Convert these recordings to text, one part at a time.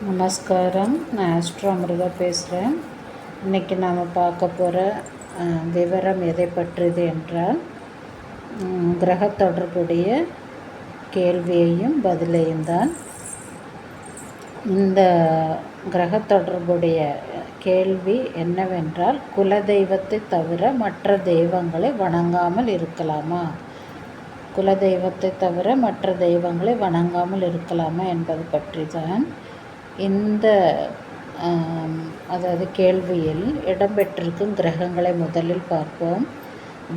நமஸ்காரம். நான் ஆஸ்ட்ரோ அமிர்தா பேசுகிறேன். இன்றைக்கி நாம் பார்க்க போகிற விவரம் எதை பற்றியது என்றால் கிரக தொடர்புடைய கேள்வியையும் பதிலையும் தான். இந்த கிரக தொடர்புடைய கேள்வி என்னவென்றால், குலதெய்வத்தை தவிர மற்ற தெய்வங்களை வணங்காமல் இருக்கலாமா? குலதெய்வத்தை தவிர மற்ற தெய்வங்களை வணங்காமல் இருக்கலாமா என்பது பற்றி தான் இந்த அதாவது கேள்வியில் இடம்பெற்றிருக்கும் கிரகங்களை முதலில் பார்ப்போம்.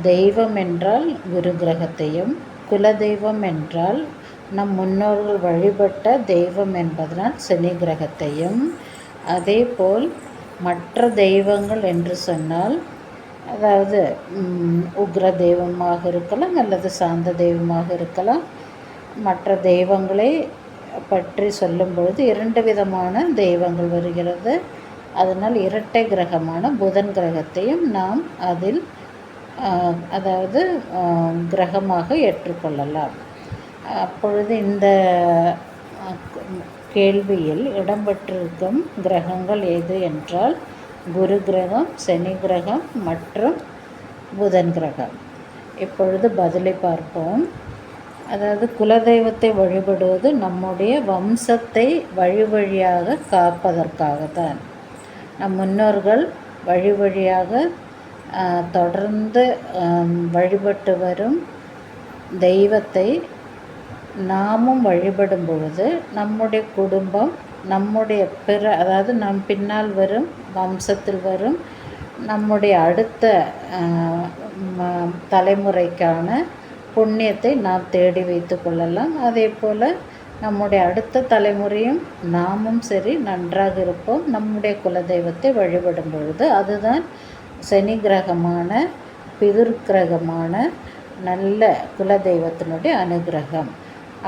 தெய்வம் என்றால் குரு கிரகத்தையும், குலதெய்வம் என்றால் நம் முன்னோர்கள் வழிபட்ட தெய்வம் என்பதனால் சனி கிரகத்தையும், அதேபோல் மற்ற தெய்வங்கள் என்று சொன்னால் அதாவது உக்ர தெய்வமாக இருக்கலாம் அல்லது சாந்த தெய்வமாக இருக்கலாம். மற்ற தெய்வங்களை பற்றி சொல்லும் பொழுது இரண்டு விதமான தெய்வங்கள் வருகிறது. அதனால் இரட்டை கிரகமான புதன் கிரகத்தையும் நாம் அதில் அதாவது கிரகமாக ஏற்றுக்கொள்ளலாம். அப்பொழுது இந்த கேள்வியில் இடம்பெற்றிருக்கும் கிரகங்கள் எது என்றால் குரு கிரகம், சனி கிரகம் மற்றும் புதன் கிரகம். இப்பொழுது பதிலை பார்ப்போம். அதாவது குலதெய்வத்தை வழிபடுவது நம்முடைய வம்சத்தை வழி வழியாக காப்பதற்காகத்தான். நம் முன்னோர்கள் வழி வழியாக தொடர்ந்து வழிபட்டு வரும் தெய்வத்தை நாமும் வழிபடும் பொழுது நம்முடைய குடும்பம், நம்முடைய அதாவது நம் பின்னால் வரும் வம்சத்தில் வரும் நம்முடைய அடுத்த தலைமுறைக்கான புண்ணியத்தை நாம் தேடி வைத்து கொள்ளலாம். அதே போல் நம்முடைய அடுத்த தலைமுறையும் நாமும் சரி நன்றாக இருப்போம் நம்முடைய குலதெய்வத்தை வழிபடும் பொழுது. அதுதான் சனி கிரகமான பிதுர் கிரகமான நல்ல குலதெய்வத்தினுடைய அனுகிரகம்.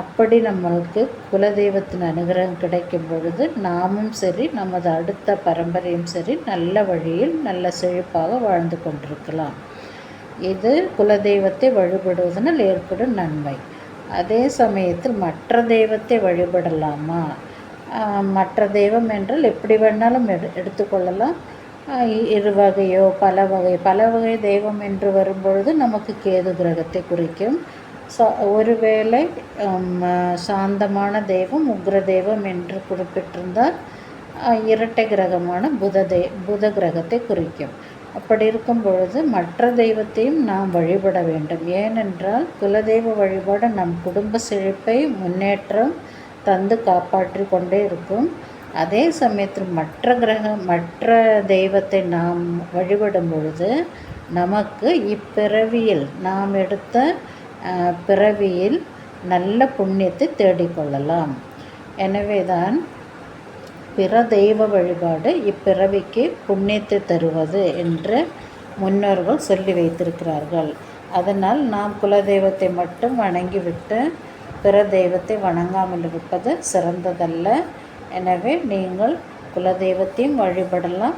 அப்படி நம்மளுக்கு குலதெய்வத்தின் அனுகிரகம் கிடைக்கும் பொழுது நாமும் சரி நமது அடுத்த பரம்பரையும் சரி நல்ல வழியில் நல்ல செழிப்பாக வாழ்ந்து கொண்டிருக்கலாம். இது குலதெய்வத்தை வழிபடுவதனால் ஏற்படும் நன்மை. அதே சமயத்தில் மற்ற தெய்வத்தை வழிபடலாமா? மற்ற தெய்வம் என்றால் எப்படி வேணாலும் எடுத்துக்கொள்ளலாம். இரு வகையோ பல வகை தெய்வம் என்று வரும்பொழுது நமக்கு கேது கிரகத்தை குறிக்கும். ஒருவேளை சாந்தமான தெய்வம் உக்ர தெய்வம் என்று குறிப்பிட்டிருந்தால் இரட்டை கிரகமான புத கிரகத்தை குறிக்கும். அப்படி இருக்கும் பொழுது மற்ற தெய்வத்தையும் நாம் வழிபட வேண்டும். ஏனென்றால் குலதெய்வ வழிபாடு நம் குடும்ப செழிப்பை முன்னேற்றம் தந்து காப்பாற்றி கொண்டே இருக்கும். அதே சமயத்தில் மற்ற தெய்வத்தை நாம் வழிபடும் பொழுது நமக்கு இப்பிறவியில் நாம் எடுத்த பிறவியில் நல்ல புண்ணியத்தை தேடிக்கொள்ளலாம். எனவேதான் பிற தெய்வ வழிபாடு இப்பிறவிக்கு புண்ணியத்தை தருவது என்று முன்னோர்கள் சொல்லி வைத்திருக்கிறார்கள். அதனால் நாம் குலதெய்வத்தை மட்டும் வணங்கிவிட்டு பிற தெய்வத்தை வணங்காமல் இருப்பது சிறந்ததல்ல. எனவே நீங்கள் குலதெய்வத்தையும் வழிபடலாம்,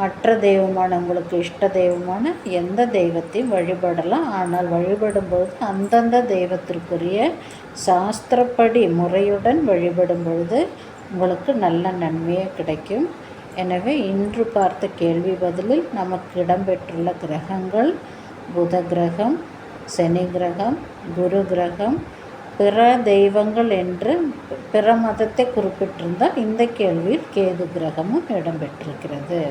மற்ற தெய்வமான உங்களுக்கு இஷ்ட தெய்வமான எந்த தெய்வத்தையும் வழிபடலாம். ஆனால் வழிபடும்பொழுது அந்தந்த தெய்வத்திற்குரிய சாஸ்திரப்படி முறையுடன் வழிபடும் பொழுது உங்களுக்கு நல்ல நன்மையே கிடைக்கும். எனவே இன்று பார்த்த கேள்வி பதிலில் நமக்கு இடம்பெற்றுள்ள கிரகங்கள் புத கிரகம், சனி கிரகம், குரு கிரகம், பிற தெய்வங்கள் என்று பிற மதத்தை குறிப்பிட்டிருந்தால் இந்த கேள்வியில் கேது கிரகமும் இடம்பெற்றிருக்கிறது.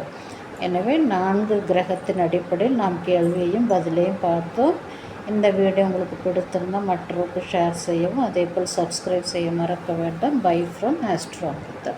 எனவே 4 கிரகத்தின் அடிப்படையில் நாம் கேள்வியையும் பதிலையும் பார்த்தோம். இந்த வீடியோ உங்களுக்கு பிடித்திருந்தால் மற்றவருக்கு ஷேர் செய்யவும், அதேபோல் சப்ஸ்கிரைப் செய்ய மறக்க வேண்டாம். Bye from astro Amrita.